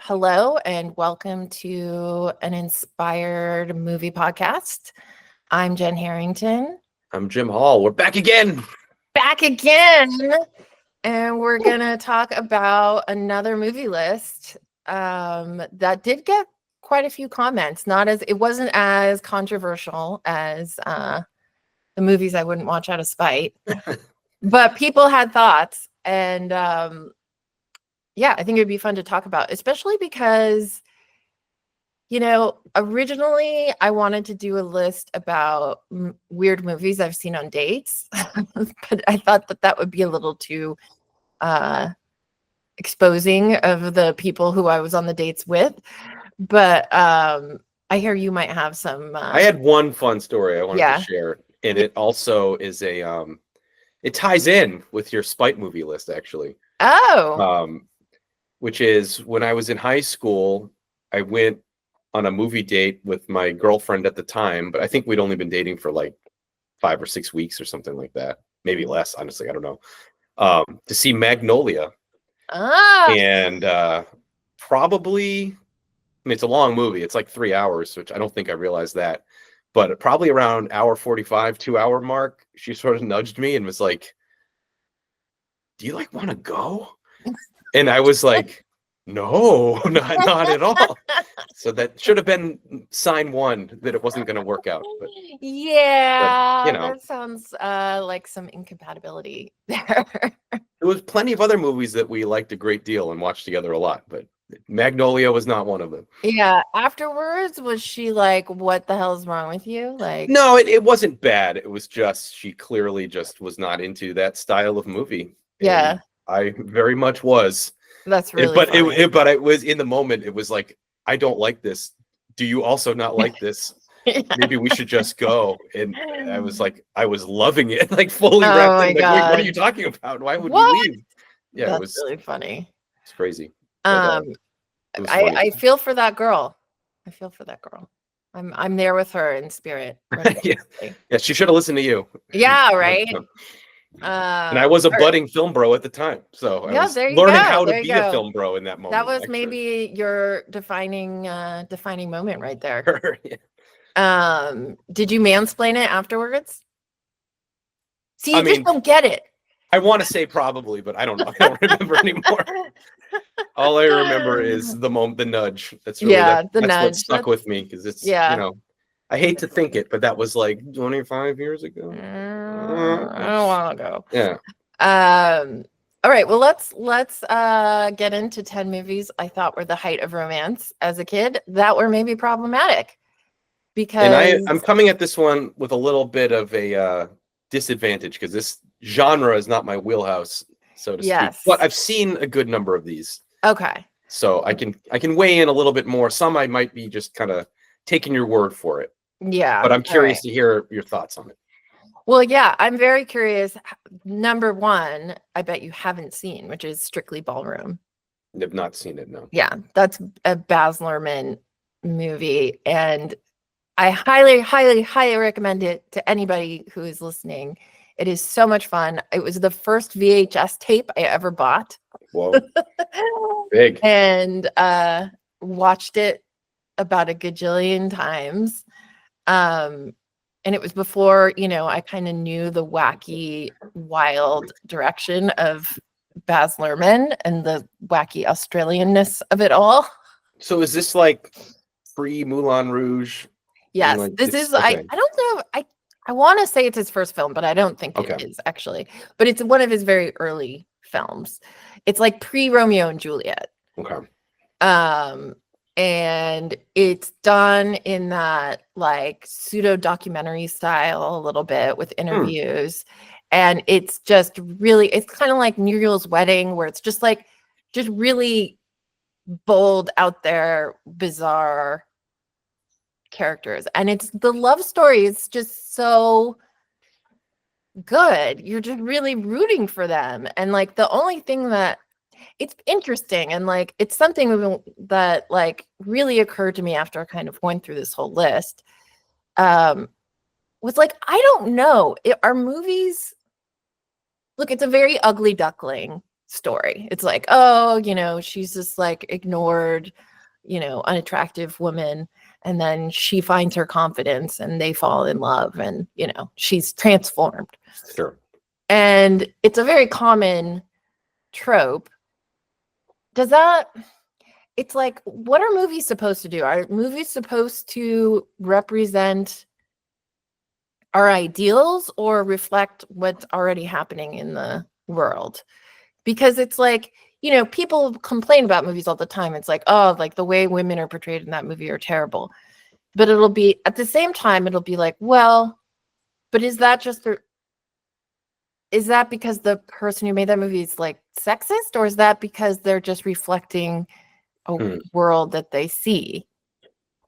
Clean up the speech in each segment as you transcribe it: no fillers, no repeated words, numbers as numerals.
Hello and welcome to an inspired movie podcast. I'm Jen Harrington. I'm Jim Hall. We're back again. Back again. And we're going to talk about another movie list that did get quite a few comments. It wasn't as controversial as the movies I wouldn't watch out of spite. But people had thoughts. And yeah, I think it'd be fun to talk about, especially because, originally I wanted to do a list about weird movies I've seen on dates, but I thought that would be a little too exposing of the people who I was on the dates with. But I hear you might have some. I had one fun story I wanted to share, and it also is it ties in with your spite movie list, actually. Oh. Which is when I was in high school, I went on a movie date with my girlfriend at the time, but I think we'd only been dating for like 5 or 6 weeks or something like that. Maybe less, honestly, I don't know. To see Magnolia. And probably, I mean, it's a long movie. It's like 3 hours, which I don't think I realized that. But probably around hour 45, 2 hour mark, she sort of nudged me and was like, "Do you want to go?" And I was like, "No, not at all." So that should have been sign one that it wasn't going to work out. But yeah, that sounds like some incompatibility there. There was plenty of other movies that we liked a great deal and watched together a lot, but Magnolia was not one of them. Yeah. Afterwards, was she like, "What the hell is wrong with you?" Like, no, it wasn't bad. It was just she clearly just was not into that style of movie. Yeah. I very much was. That's really funny. But it was in the moment, it was like, I don't like this. Do you also not like this? Maybe we should just go. And I was like, I was loving it, like fully wrapped in. Like, wait, what are you talking about? Why would we leave? Yeah, that's it was really funny. It's crazy. But, I feel for that girl. I'm there with her in spirit. Yeah, she should have listened to you. Yeah, right. And I was a budding film bro at the time, so I was learning how to be a film bro in that moment. That was maybe your defining moment right there. Did you mansplain it afterwards? See, you just don't get it. I want to say probably, but I don't know. I don't remember anymore. All I remember is the nudge. That's really that's nudge. What stuck with me, because it's I hate to think it, but that was like 25 years ago. A while ago. Yeah. All right. Well, let's get into 10 movies I thought were the height of romance as a kid that were maybe problematic. Because I'm coming at this one with a little bit of a disadvantage, because this genre is not my wheelhouse, so to speak. But I've seen a good number of these. Okay. So I can weigh in a little bit more. Some I might be just kind of taking your word for it. Yeah. But I'm curious to hear your thoughts on it. Well, yeah, I'm very curious. Number one, I bet you haven't seen, which is Strictly Ballroom. I've not seen it, no. Yeah, that's a Baz Luhrmann movie, and I highly, highly, highly recommend it to anybody who is listening. It is so much fun. It was the first VHS tape I ever bought. Whoa. Big. And watched it about a gajillion times. And it was before, I kind of knew the wacky, wild direction of Baz Luhrmann and the wacky Australianness of it all. So is this like pre-Moulin Rouge? Yes, this is, okay. I don't know. I want to say it's his first film, but I don't think it is actually. But it's one of his very early films. It's like pre-Romeo and Juliet. Okay. And it's done in that like pseudo documentary style a little bit with interviews. And it's just really, it's kind of like Muriel's Wedding, where it's just really bold, out there, bizarre characters. And it's the love story is just so good. You're just really rooting for them. And like the only thing that it's interesting, and like it's something that like really occurred to me after I kind of went through this whole list, was like, I don't know, are movies, look, it's a very ugly duckling story. It's like, oh, she's this like ignored, unattractive woman, and then she finds her confidence and they fall in love, and she's transformed. Sure. And it's a very common trope. It's like, what are movies supposed to do? Are movies supposed to represent our ideals or reflect what's already happening in the world? Because it's like, people complain about movies all the time. It's like, oh, like the way women are portrayed in that movie are terrible. But it'll be, at the same time, it'll be like, well, but is that because the person who made that movie is like sexist, or is that because they're just reflecting a world that they see?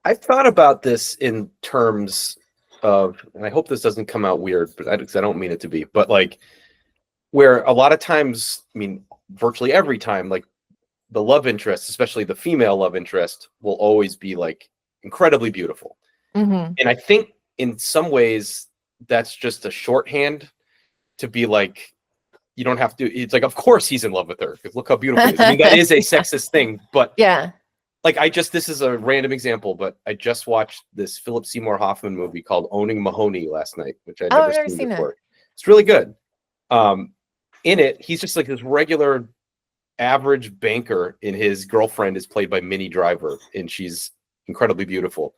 I've thought about this in terms of, and I hope this doesn't come out weird, but I don't mean it to be, but like, where a lot of times, I mean, virtually every time, like the love interest, especially the female love interest, will always be like incredibly beautiful. Mm-hmm. And I think in some ways that's just a shorthand to be like, you don't have to, it's like, of course he's in love with her because look how beautiful he is. I mean, that is a sexist thing, but yeah. Like this is a random example, but I just watched this Philip Seymour Hoffman movie called Owning Mahoney last night, which I'd never seen before. It. It's really good. In it, he's just like this regular average banker, and his girlfriend is played by Minnie Driver, and she's incredibly beautiful.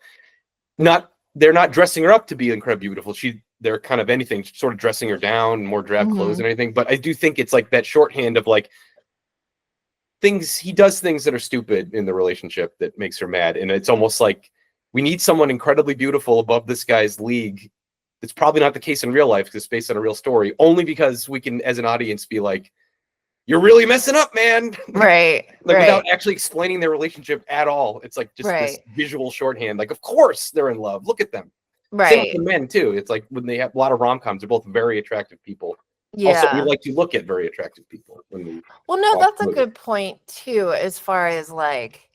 They're not dressing her up to be incredibly beautiful. They're kind of anything, sort of dressing her down, more drab clothes and anything. But I do think it's like that shorthand of like, he does things that are stupid in the relationship that makes her mad. And it's almost like we need someone incredibly beautiful above this guy's league. It's probably not the case in real life because it's based on a real story, only because we can, as an audience, be like, you're really messing up, man. Right. Without actually explaining their relationship at all. It's like just this visual shorthand. Like, of course they're in love. Look at them. Right. Same with the men too. It's like when they have a lot of rom-coms, they're both very attractive people. Yeah. Also, we like to look at very attractive people. That's a good point too, as far as like,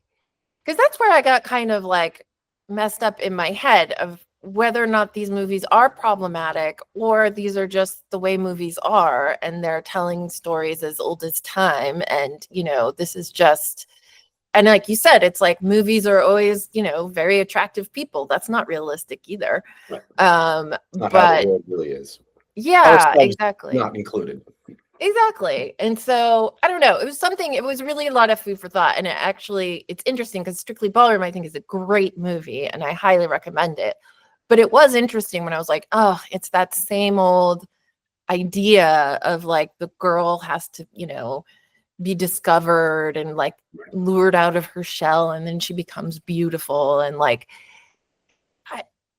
because that's where I got kind of like messed up in my head of whether or not these movies are problematic or these are just the way movies are and they're telling stories as old as time. And, this is just, and like you said, it's like movies are always, very attractive people. That's not realistic either. Right. Not how the world really is. Yeah, exactly. Not included. Exactly. And so I don't know. It was really a lot of food for thought. And it's interesting because Strictly Ballroom, I think, is a great movie and I highly recommend it. But it was interesting when I was like, oh, it's that same old idea of like the girl has to, be discovered and like lured out of her shell and then she becomes beautiful. And like,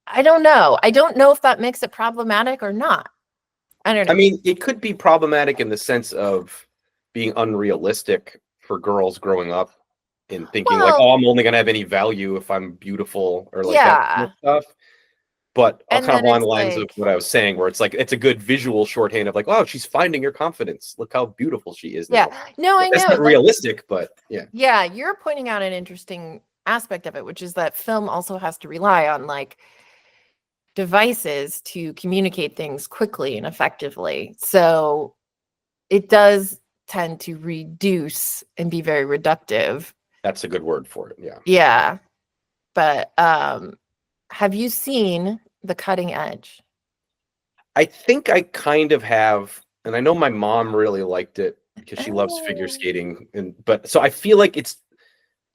I don't know. I don't know if that makes it problematic or not. I don't know. I mean, it could be problematic in the sense of being unrealistic for girls growing up and thinking like, oh, I'm only going to have any value if I'm beautiful or like that kind of stuff. But kind of along the lines of what I was saying, where it's like, it's a good visual shorthand of like, oh, she's finding her confidence. Look how beautiful she is now. Yeah. No, I know. That's not realistic, but yeah. Yeah, you're pointing out an interesting aspect of it, which is that film also has to rely on like devices to communicate things quickly and effectively. So it does tend to reduce and be very reductive. That's a good word for it. Yeah. Yeah. But have you seen The Cutting Edge? I think I kind of have, and I know my mom really liked it because she loves figure skating. But so I feel like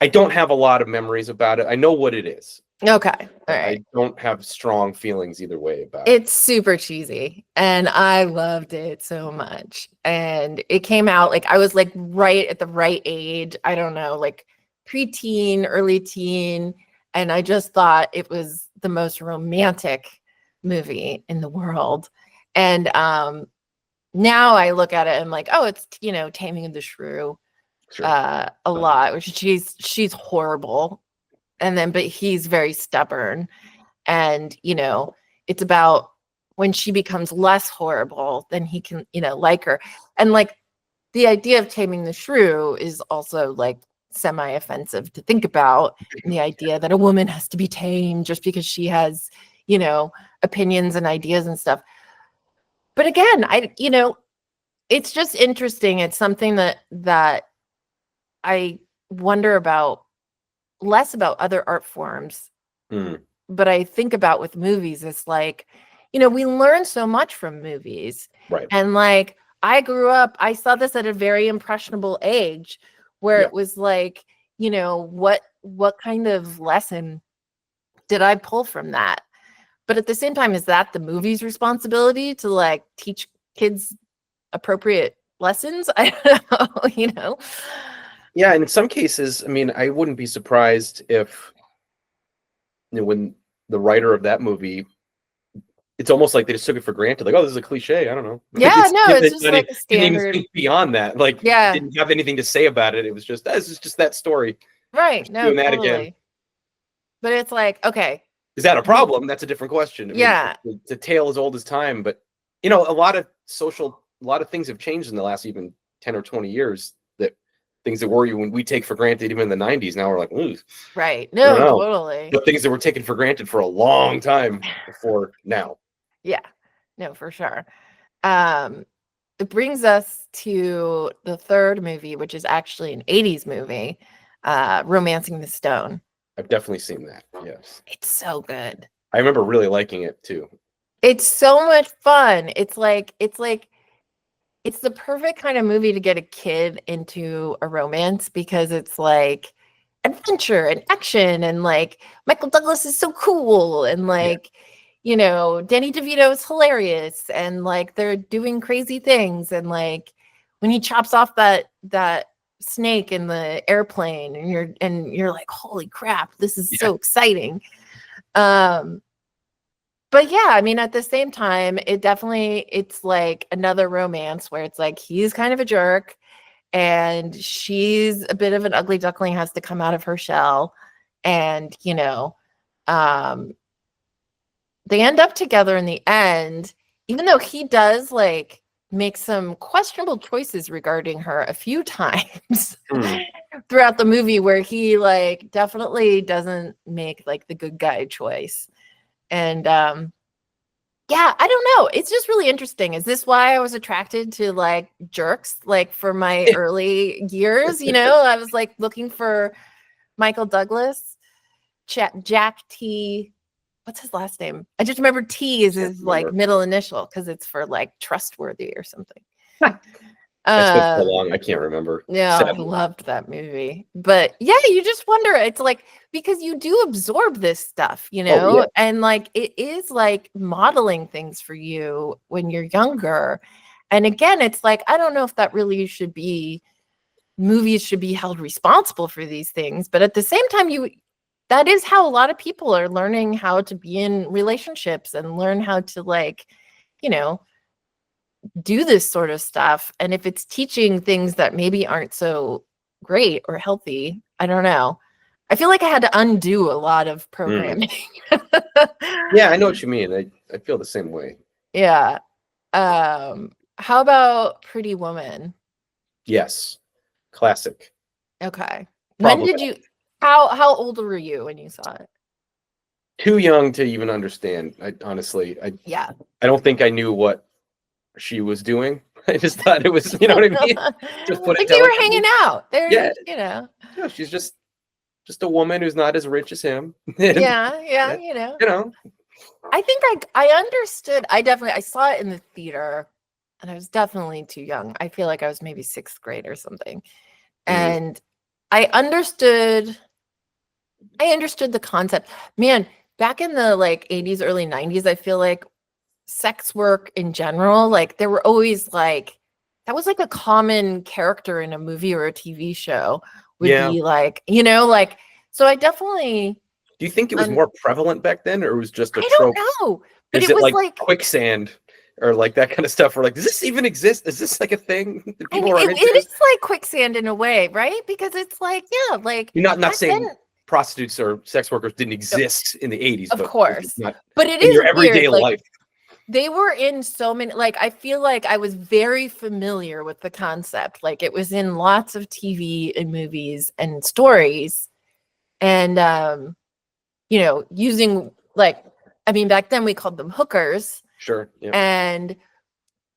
I don't have a lot of memories about it. I know what it is. Okay. All right. I don't have strong feelings either way about it. It's super cheesy and I loved it so much. And it came out like I was like right at the right age. I don't know, like preteen, early teen. And I just thought it was the most romantic movie in the world. And now I look at it and I'm like, oh, it's, Taming of the Shrew a lot, which she's horrible. But he's very stubborn. And, it's about when she becomes less horrible, then he can, like her. And like the idea of Taming the Shrew is also like semi-offensive to think about. And the idea that a woman has to be tamed just because she has, opinions and ideas and stuff. But again, it's just interesting. It's something that I wonder about, less about other art forms, Mm, but I think about with movies. It's like, we learn so much from movies. right. And like, I grew up, I saw this at a very impressionable age where Yeah. it was like, what kind of lesson did I pull from that? But at the same time, is that the movie's responsibility to like teach kids appropriate lessons? I don't know. Yeah, and in some cases, I mean, I wouldn't be surprised if when the writer of that movie, it's almost like they just took it for granted, like, oh, this is a cliche. I don't know. Like Yeah, it's no, it's just not like a didn't even standard. think beyond that. Like, Yeah, didn't have anything to say about it. It was just this is just that story. We're right. just No, doing that again. totally. But it's like, okay, Is that a we, problem? That's a different question. I mean, yeah, it's a tale as old as time, but a lot of things have changed in the last even 10 or 20 years. That things that were you when we take for granted even in the 90s, now we're like, ooh, right. I don't No, know. totally. But things that were taken for granted for a long time before now. Yeah, no, for sure. Um, it brings us to the third movie, which is actually an 80s movie, Romancing the Stone. I've definitely seen that. Yes. It's so good. I remember really liking it too. It's so much fun. It's the perfect kind of movie to get a kid into a romance because it's like adventure and action and like Michael Douglas is so cool and Yeah. like Danny DeVito is hilarious and like they're doing crazy things and like when he chops off that snake in the airplane and you're like holy crap, this is Yeah. so exciting. um but yeah, I mean, at the same time, it's like another romance where it's like he's kind of a jerk and she's a bit of an ugly duckling, has to come out of her shell. And, um, they end up together in the end, even though he does like make some questionable choices regarding her a few times Hmm. throughout the movie where he like definitely doesn't make like the good guy choice. And yeah, I don't know. It's just really interesting. Is this why I was attracted to like jerks? Like for my early years, I was like looking for Michael Douglas, Jack T. What's his last name? I just remember T is Can't his like remember. middle initial because it's for like trustworthy or something. It's been so Um, long. I can't remember. Yeah, I Sadly. loved that movie. But yeah, you just wonder, it's like because you do absorb this stuff, Oh yeah. and like it is like modeling things for you when you're younger. And again, it's like I don't know if that really should be movies should be held responsible for these things, but at the same time that is how a lot of people are learning how to be in relationships and learn how to like, you know, do this sort of stuff. And if it's teaching things that maybe aren't so great or healthy, I don't know. I feel like I had to undo a lot of Mm. programming. Yeah, I know what you mean. I feel the same way. Yeah. How about Pretty Woman? Yes. Classic. Okay. When Problem. did you how old were you when you saw it? Too young to even understand. I honestly, Yeah. I don't think I knew what she was doing. I just thought it was, you know what I mean? Just put it Like they were delicately. hanging out. Yeah, yeah, she's just a woman who's not as rich as him. And Yeah, yeah, that, you know, I think I understood. I saw it in the theater and I was definitely too young. I feel like I was maybe 6th grade or something. mm, And I understood the concept. Man, back in the like 80s, early 90s, I feel like sex work in general, like there were always like that was like a common character in a movie or a TV show would yeah. be like, like so I definitely Do you think it was un- more prevalent back then, or it was just a I trope? don't know, but Is it it was like like quicksand or like that kind of stuff? Or like, does this even exist? Is this like a thing that and people are it into? is like quicksand in a way, right? Because it's like, yeah, like You're not back then, saying prostitutes or sex workers didn't uh, exist in the 80s, of but it's just course, not but it in is your weird. everyday Like life. they were in so many, like I feel like I was very familiar with the concept. Like it was in lots of TV and movies and stories. And using like I mean back then we called them hookers. Sure. Yeah. And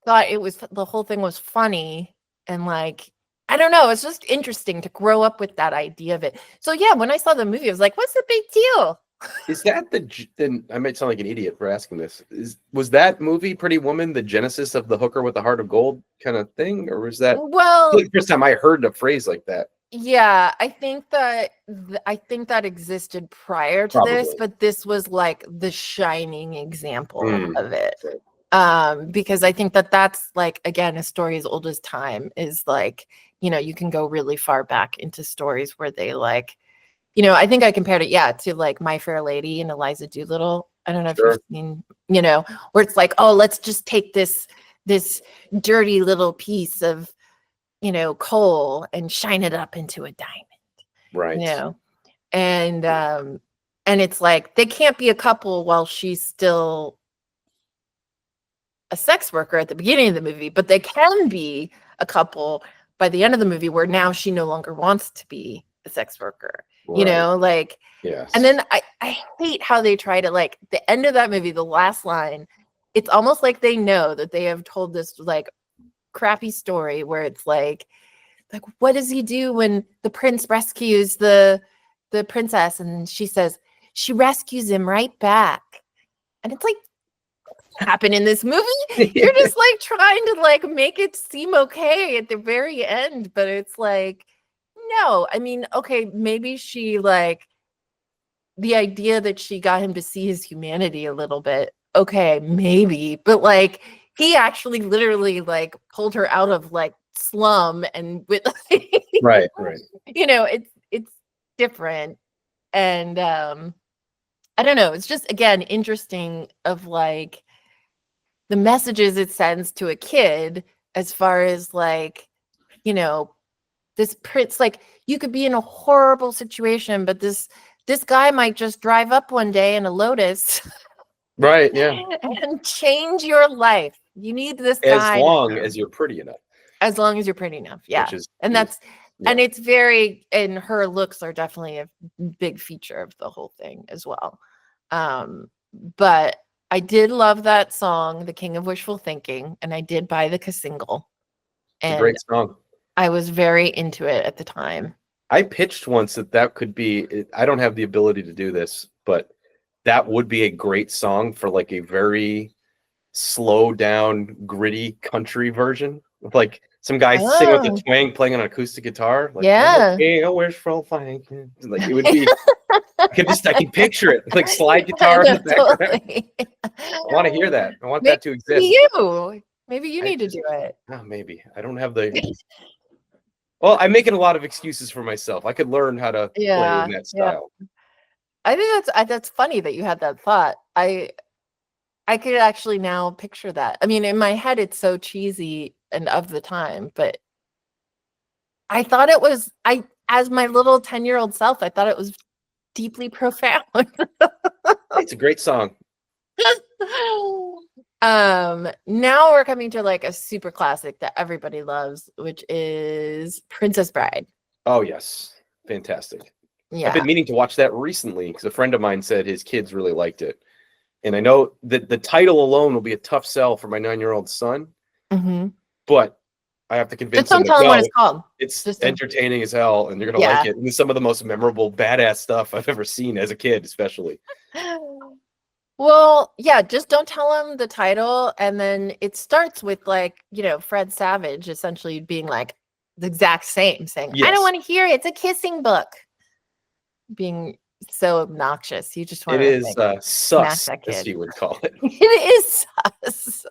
thought the whole thing was funny, and like, I don't know, it's just interesting to grow up with that idea of it. So yeah, when I saw the movie, I was like, what's the big deal? Is that then I might sound like an idiot for asking this. Was that movie Pretty Woman the genesis of the hooker with the heart of gold kind of thing, or was that Well, the first time I heard a phrase like that? yeah, I think that existed prior to this, Probably. but this was like the shining example Mm, of it. right. Because I think that's like, again, a story as old as time is like, you can go really far back into stories where they like, I think I compared it, yeah, to like My Fair Lady and Eliza Doolittle. I don't know if you've Sure. seen, where it's like, oh, let's just take this dirty little piece of, coal and shine it up into a diamond, you Right. know, and it's like they can't be a couple while she's still a sex worker at the beginning of the movie, but they can be a couple by the end of the movie where now she no longer wants to be a sex worker, Right. like, and Yes. then I hate how they try to, like, the end of that movie, the last line, it's almost like they know that they have told this like crappy story where it's like what does he do when the prince rescues the princess, and she says she rescues him right back, and it's like, happen in this movie. You're just like trying to like make it seem okay at the very end, but it's like, no, I mean, okay, maybe she like the idea that she got him to see his humanity a little bit, okay, maybe, but like he actually literally like pulled her out of like slum and with Right. Right. it's different. And I don't know, it's just again interesting of like the messages it sends to a kid as far as like, you know, this prince, like you could be in a horrible situation, but this guy might just drive up one day in a Lotus Right. Yeah. and change your life. You need this As guy to long come, as you're pretty enough, as long as you're pretty enough. Yeah. which is And is that's yeah. and it's very, and her looks are definitely a big feature of the whole thing as well. But I did love that song, The King of Wishful Thinking, and I did buy the single, It's a and great song. I was very into it at the time. I pitched once that could be. I don't have the ability to do this, but that would be a great song for like a very slow down, gritty country version with like some guy singing with a Oh, twang playing on an acoustic guitar. Like, I'm yeah. okay, I wish for thinking. Like it would be. I can picture it like slide guitar in No, the background. totally. I want to hear that. I want Maybe that to exist. you. Maybe you I need to just do it. maybe I don't have the. Well, I'm making a lot of excuses for myself. I could learn how to play in Yeah, that yeah. style. I think that's funny that you had that thought. I could actually now picture that. I mean, in my head, it's so cheesy and of the time, but I thought it was, as my little 10-year-old self, I thought it was deeply profound. It's a great song. Now we're coming to like a super classic that everybody loves, which is Princess Bride. Oh yes, fantastic. I've Yeah. been meaning to watch that recently because a friend of mine said his kids really liked it, and I know that the title alone will be a tough sell for my 9-year-old son, Hmm. but I have to Just convince him don't that tell them what no, it's called. it's Just don't. entertaining as hell, and you're gonna like Yeah. it. And it's some of the most memorable, badass stuff I've ever seen as a kid, especially. Well, yeah, just don't tell him the title. And then it starts with like, Fred Savage essentially being like the exact same, saying, I don't Yes, want to hear it. It's a kissing book. Being so obnoxious. You just it want to is like smack sus, that as kid. he would call it. It is sus.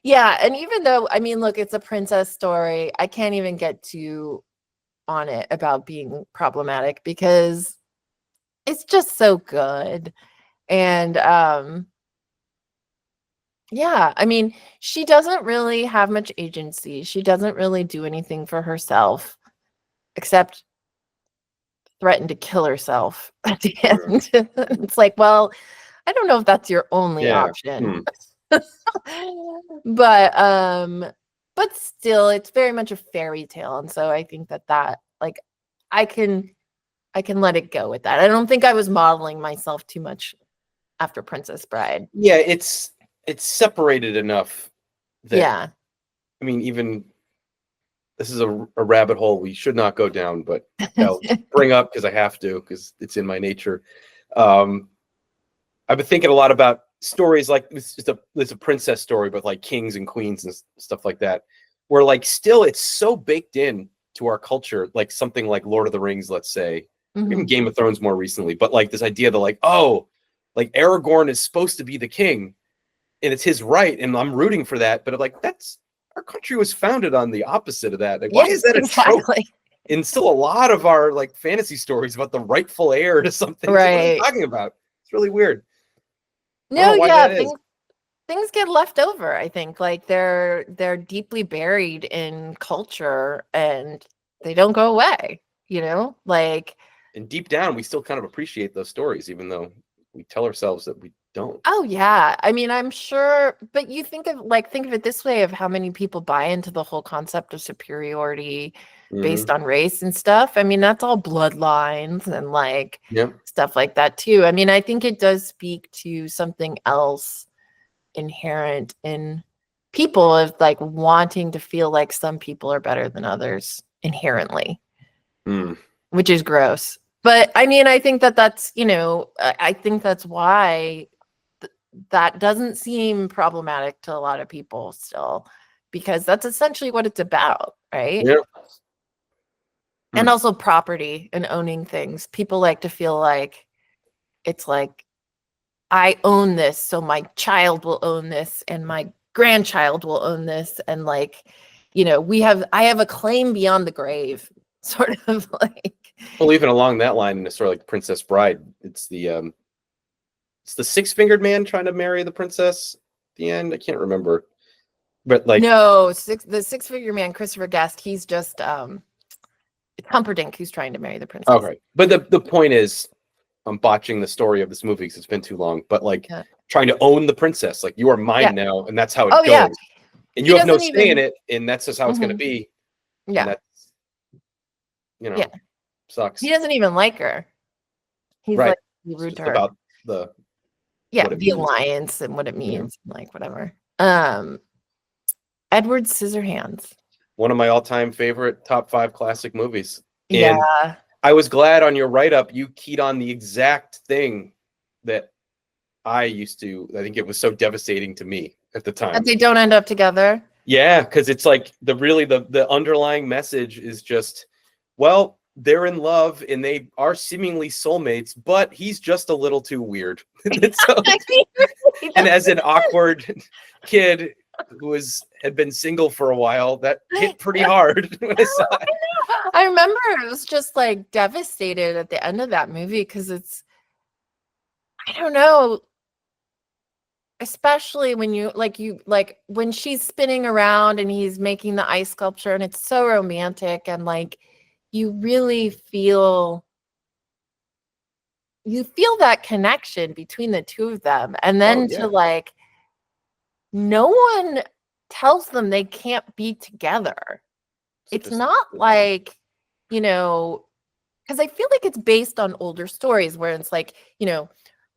Yeah, and even though, I mean, look, it's a princess story, I can't even get too on it about being problematic because it's just so good. And yeah, I mean, she doesn't really have much agency. She doesn't really do anything for herself except threaten to kill herself at the end. It's like, well, I don't know if that's your only Yeah. option. But but still it's very much a fairy tale, and so I think that like I can let it go with that. I don't think I was modeling myself too much after Princess Bride. Yeah, it's separated enough that Yeah. I mean, even this is a rabbit hole we should not go down, but I'll bring up because I have to because it's in my nature. Um, I've been thinking a lot about stories like this. It's a princess story, but like kings and queens and stuff like that, where like still it's so baked in to our culture, like something like Lord of the Rings, let's say, even Game of Thrones more recently. But like this idea that like, oh, like Aragorn is supposed to be the king, and it's his right, and I'm rooting for that. But like that's our country was founded on the opposite of that. Like, why is that a trope? And still a lot of our like fantasy stories about the rightful heir to something. Right. Like, what are you talking about? It's really weird. No, yeah, things get left over, I think. Like they're deeply buried in culture and they don't go away, you know? Like, and deep down we still kind of appreciate those stories, even though we tell ourselves that we don't. Oh yeah. I mean, I'm sure, but you think of it this way of how many people buy into the whole concept of superiority based on race and stuff. I mean, that's all bloodlines and like stuff like that too. I mean, I think it does speak to something else inherent in people of like wanting to feel like some people are better than others inherently, which is gross. But I mean, I think that's, you know, I think that's why that doesn't seem problematic to a lot of people still, because that's essentially what it's about, right? Yeah. And also property and owning things. People like to feel like it's like, I own this, so my child will own this and my grandchild will own this. And like, you know, I have a claim beyond the grave, sort of like. Well, even along that line, sort of like Princess Bride, it's the six-fingered man trying to marry the princess at the end. I can't remember. But like no, the six-figure man, Christopher Guest, he's just Humperdinck who's trying to marry the princess. Okay. But the point is, I'm botching the story of this movie because it's been too long, but like trying to own the princess, like you are mine now, and that's how it goes. Yeah. And you have no say in it, and that's just how it's gonna be. Yeah. And that's, you know, sucks. He doesn't even like her. He's like rude to her. About the the alliance and what it means, like whatever. Edward Scissorhands. One of my all-time favorite top 5 classic movies. And I was glad on your write-up you keyed on the exact thing that I think it was so devastating to me at the time. That they don't end up together. Yeah, because it's like the underlying message is just, well, they're in love and they are seemingly soulmates, but he's just a little too weird. And as an awkward kid who had been single for a while, that hit pretty hard when I saw it. I remember it was just like devastated at the end of that movie because I don't know, especially when when she's spinning around and he's making the ice sculpture and it's so romantic and like you really feel that connection between the two of them, and then to like no one tells them they can't be together. It's not like, you know, because I feel like it's based on older stories where it's like, you know,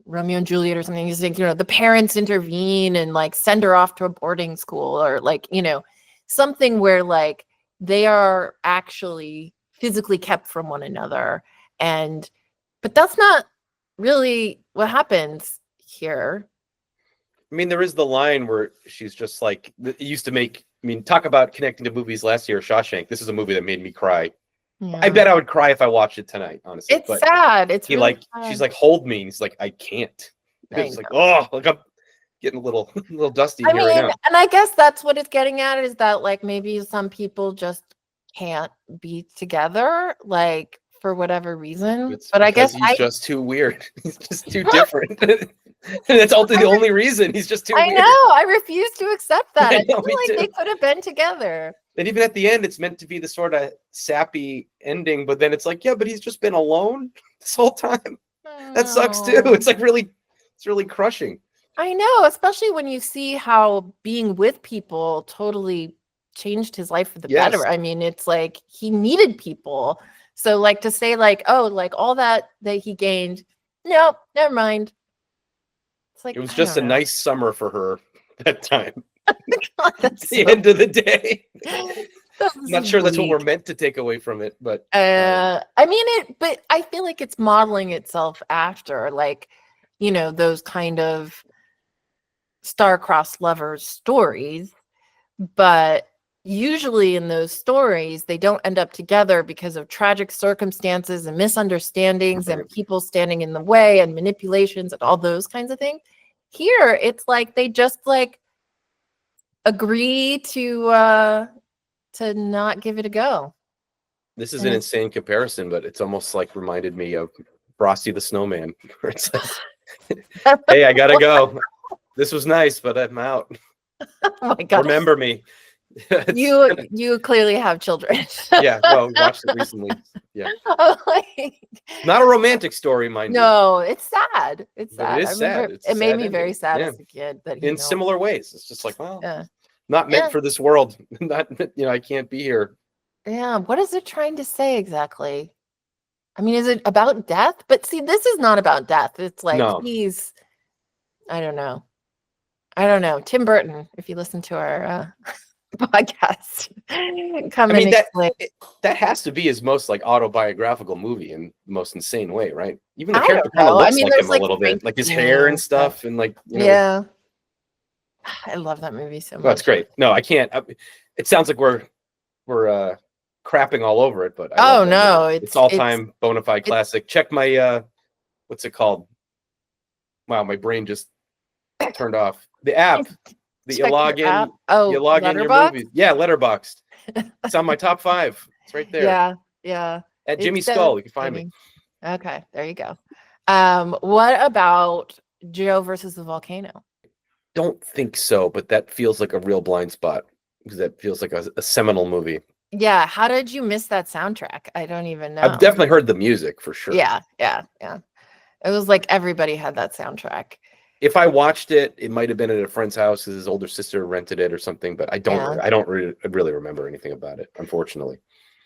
Romeo and Juliet or something. You think, you know, the parents intervene and like send her off to a boarding school, or like, you know, something where like they are actually physically kept from one another. But that's not really what happens here. I mean, there is the line where she's just like, it used to make, I mean, talk about connecting to movies last year, Shawshank. This is a movie that made me cry. Yeah. I bet I would cry if I watched it tonight, honestly. It's sad. It's really sad. She's like, hold me. And he's like, I can't. It's like, oh, like I'm getting a little dusty here right now. And I guess that's what it's getting at, is that like maybe some people just can't be together, like for whatever reason. But I guess he's just too weird. He's just too different. And that's the only reason. He's just too weird. I know. I refuse to accept that. I feel like they could have been together. And even at the end, it's meant to be the sort of sappy ending, but then it's like, yeah, but he's just been alone this whole time. That sucks too. It's like it's really crushing. I know, especially when you see how being with people totally changed his life for the better. I mean, it's like he needed people. So like to say like, oh, like all that he gained, no, never mind. It's like, It was I just a don't know. nice summer for her that time. God, At that's the so, end of the day. that's Not sure that's what we're bleak. meant to take away from it, but I mean but I feel like it's modeling itself after, like, those kind of star-crossed lovers stories, but usually in those stories they don't end up together because of tragic circumstances and misunderstandings right. and people standing in the way and manipulations and all those kinds of things. Here it's like they just like agree to not give it a go. This is And an it's insane comparison, but it's almost like reminded me of Frosty the Snowman, where it's like, hey, I gotta go. This was nice, but I'm out. oh my god. Remember me. You clearly have children. Yeah, well, we watched it recently. Yeah. Like, Not a romantic story, mind you. no, it's sad. It's But it sad. I is sad. remember It's a it made sad me very ending. sad Yeah. as a kid that In similar ways. It's just like, well, yeah. not meant for this world. Not, I can't be here. Yeah. What is it trying to say exactly? I mean, is it about death? But see, this is not about death. It's like No. I don't know. I don't know. Tim Burton, if you listen to our podcast, come I mean, and explain. that has to be his most like autobiographical movie in the most insane way, right? Even the I character don't kind of know. I looks mean, like there's him a like little bit, like his Frankenstein hair and and stuff. stuff, and like Yeah. I love that movie so well, it's much. great. No, I can't. It sounds like we're crapping all over it, but I love Oh that movie. no, It's all time bona fide classic. Check my what's it called? Wow, my brain just turned off. The app that you check your log in. app. Oh, You log in your Letterboxd? movies. Yeah, Letterboxd. It's on my top 5. It's right there. Yeah. At Jimmy It's Skull, you can find me. devastating. Okay, there you go. What about Joe versus the volcano? Don't think so, but that feels like a real blind spot because that feels like a seminal movie. Yeah, how did you miss that soundtrack? I don't even know. I've definitely heard the music for sure. Yeah. It was like everybody had that soundtrack. If I watched it, it might have been at a friend's house because his older sister rented it or something, but I don't really remember anything about it, unfortunately.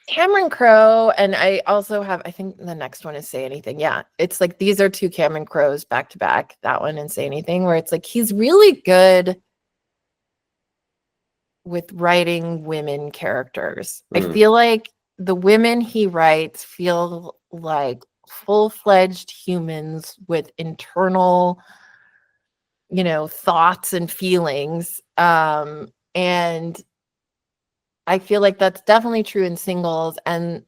Cameron Crowe, and I also have, I think the next one is Say Anything. Yeah, it's like these are two Cameron Crowes back to back, that one and Say Anything, where it's like he's really good with writing women characters. I feel like the women he writes feel like full-fledged humans with internal, thoughts and feelings. And I feel like that's definitely true in singles. And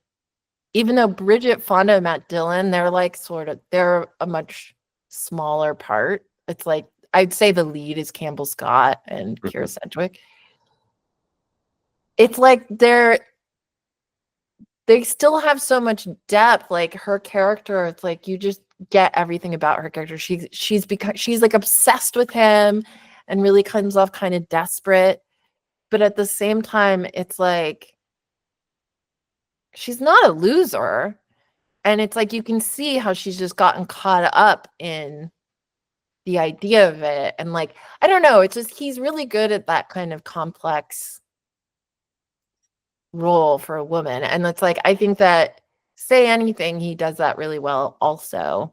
even though Bridget Fonda and Matt Dillon, they're a much smaller part. It's like, I'd say the lead is Campbell Scott and Keira Sedgwick. It's like they still have so much depth. Like her character, it's like you just get everything about her character. She's like obsessed with him and really comes off kind of desperate. But at the same time, it's like she's not a loser. And it's like you can see how she's just gotten caught up in the idea of it. And like, I don't know, it's just he's really good at that kind of complex role for a woman. And it's like, I think that Say Anything, he does that really well also.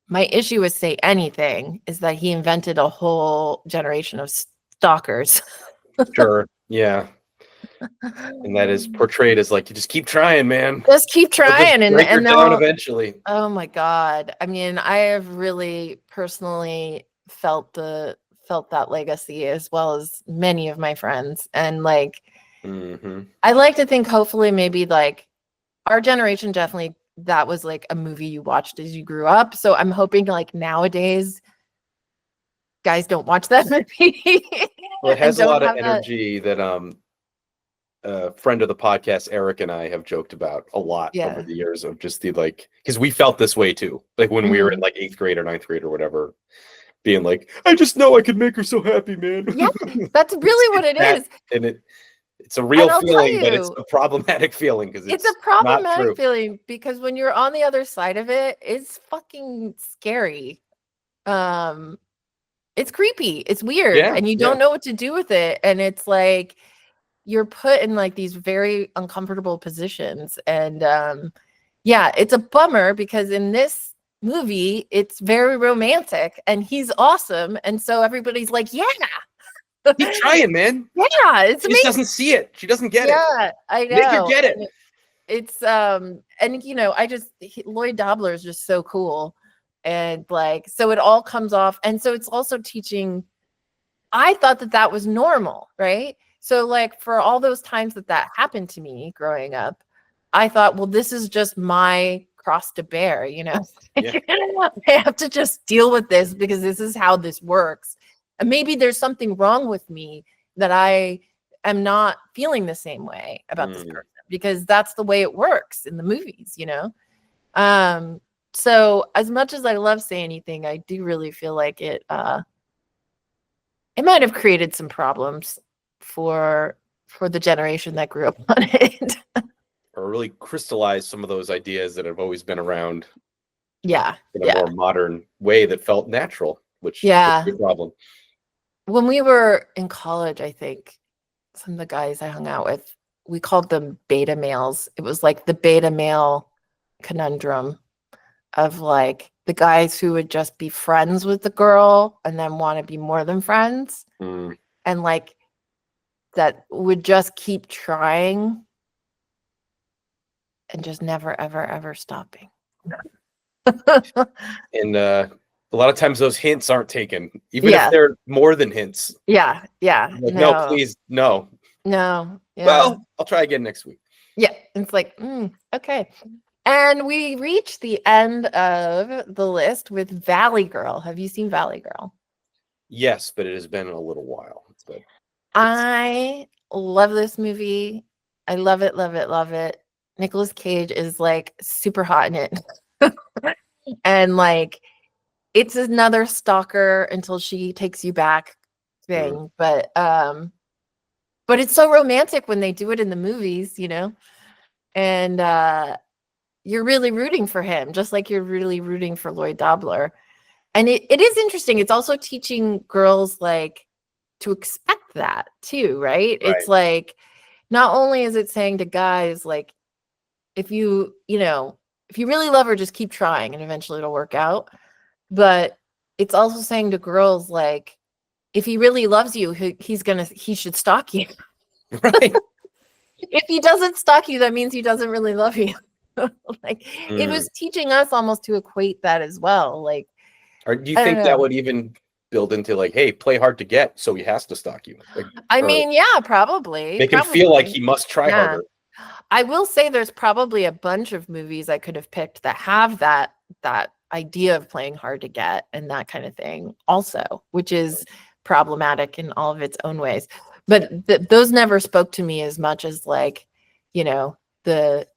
My issue with Say Anything is that he invented a whole generation of stalkers. Sure. Yeah. And that is portrayed as like, you just keep trying, man. Just keep trying Break her and down eventually. oh my God. I mean, I have really personally felt that legacy as well as many of my friends. And like, I like to think hopefully maybe like our generation definitely that was like a movie you watched as you grew up. So I'm hoping like nowadays guys don't watch that movie. Well, it has a lot of energy that a friend of the podcast, Eric, and I have joked about a lot over the years of just the like, because we felt this way too. Like when we were in like 8th grade or 9th grade or whatever, being like, I just know I could make her so happy, man. Yeah, that's really what it is. And it's a real feeling, but it's a problematic feeling because it's a problematic not true. feeling because when you're on the other side of it, it's fucking scary. It's creepy. It's weird. And you don't know what to do with it. And it's like you're put in like these very uncomfortable positions. And yeah, it's a bummer because in this movie, it's very romantic and he's awesome. And so everybody's like, yeah. Keep trying, man. Yeah, it's She just amazing. doesn't see it. She doesn't get it. Yeah, I know. Make her get it. And it's and you know, Lloyd Dobler is just so cool. And like, so it all comes off. And so it's also teaching. I thought that that was normal, right? So like for all those times that that happened to me growing up, I thought, well, this is just my cross to bear, you know. Yeah. I have to just deal with this because this is how this works. And maybe there's something wrong with me that I am not feeling the same way about this person because that's the way it works in the movies, you know. So as much as I love Say Anything, I do really feel like it might have created some problems for the generation that grew up on it. Or really crystallize some of those ideas that have always been around. Yeah. In a more modern way that felt natural, which is a good problem. When we were in college, I think some of the guys I hung out with, we called them beta males. It was like the beta male conundrum of like the guys who would just be friends with the girl and then want to be more than friends. And like that would just keep trying and just never, ever, ever stopping. And a lot of times those hints aren't taken, even if they're more than hints. Yeah. Like, no, please, no. No. Yeah. Well, I'll try again next week. Yeah. It's like, okay. And we reached the end of the list with Valley Girl. Have you seen Valley Girl? Yes, but it has been a little while. But I love this movie. I love it, love it, love it. Nicolas Cage is like super hot in it. And like it's another stalker until she takes you back thing. But it's so romantic when they do it in the movies, you know? And you're really rooting for him, just like you're really rooting for Lloyd Dobler. And it is interesting. It's also teaching girls like to expect that too, right? It's like not only is it saying to guys like if you really love her, just keep trying and eventually it'll work out. But it's also saying to girls like if he really loves you, he should stalk you. Right. If he doesn't stalk you, that means he doesn't really love you. Like it was teaching us almost to equate that as well. Like, or do you think that would even build into like, hey, play hard to get, so he has to stalk you? Like, I mean, yeah, probably. Make him feel like he must try harder. I will say there's probably a bunch of movies I could have picked that have that idea of playing hard to get and that kind of thing also, which is problematic in all of its own ways. But those never spoke to me as much as like, you know, the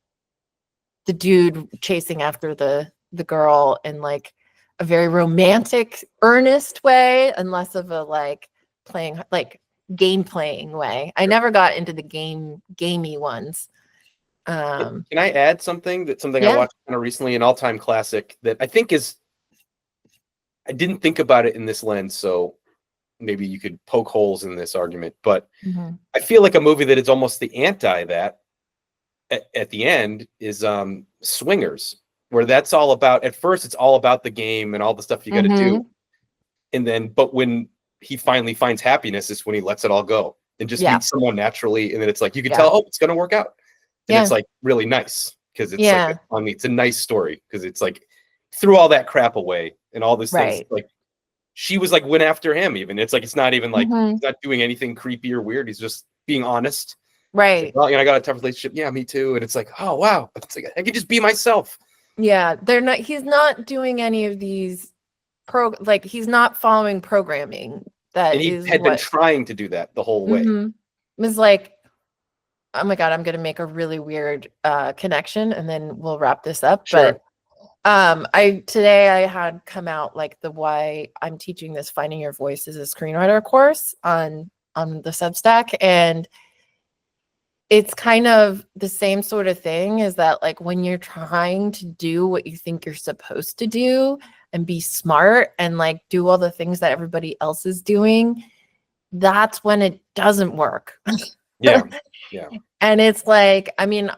dude chasing after the girl in like a very romantic, earnest way, and less of a like playing like game playing way. I never got into the gamey ones. Can I add something I watched kind of recently, an all-time classic that I think is, I didn't think about it in this lens, so maybe you could poke holes in this argument, but I feel like a movie that is almost the anti that at the end is Swingers, where that's all about, at first it's all about the game and all the stuff you got to do. And then, but when he finally finds happiness is when he lets it all go and just meets someone naturally. And then it's like, you can tell, oh, it's going to work out. And it's like really nice because it's like, I mean, it's a nice story because it's like threw all that crap away and all this things. Like she was like, went after him even. It's like, it's not even like, he's not doing anything creepy or weird. He's just being honest. Right. Like, well, you know, I got a tough relationship. Yeah, me too. And it's like, oh, wow. It's like, I could just be myself. Yeah. He's not doing any of these he's not following programming. And he had been trying to do that the whole way. It was like, oh my God, I'm going to make a really weird connection and then we'll wrap this up. Sure. But today I had come out like the why I'm teaching this Finding Your Voice as a Screenwriter course on the Substack. And it's kind of the same sort of thing, is that like when you're trying to do what you think you're supposed to do and be smart and like do all the things that everybody else is doing, that's when it doesn't work. Yeah. And it's like, I mean,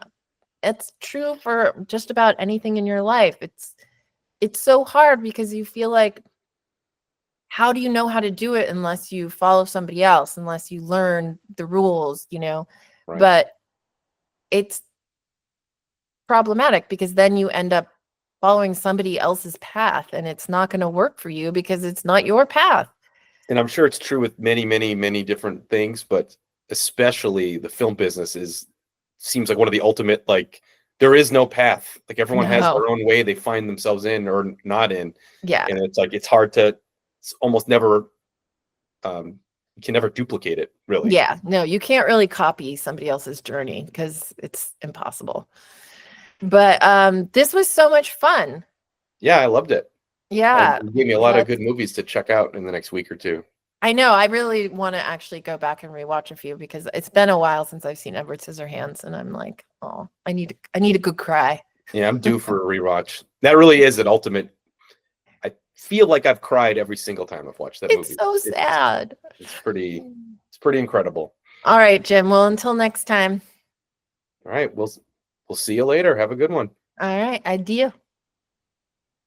it's true for just about anything in your life. It's it's so hard because you feel like, how do you know how to do it unless you follow somebody else, unless you learn the rules, you know? Right. But it's problematic because then you end up following somebody else's path and it's not going to work for you because it's not your path. And I'm sure it's true with many, many, many different things, but especially the film business seems like one of the ultimate, like there is no path. Like everyone has No. their own way they find themselves in or not in. Yeah. And it's like it's hard to, it's almost never you can never duplicate it, really. Yeah. No, you can't really copy somebody else's journey because it's impossible. But this was so much fun. Yeah, I loved it. Yeah. You gave me a lot of good movies to check out in the next week or two. I know. I really want to actually go back and rewatch a few because it's been a while since I've seen Edward Scissorhands, and I'm like, oh, I need a good cry. Yeah, I'm due for a rewatch. That really is an ultimate. I feel like I've cried every single time I've watched that movie. It's so sad. It's pretty incredible. All right, Jim. Well, until next time. All right, we'll see you later. Have a good one. All right. Adieu.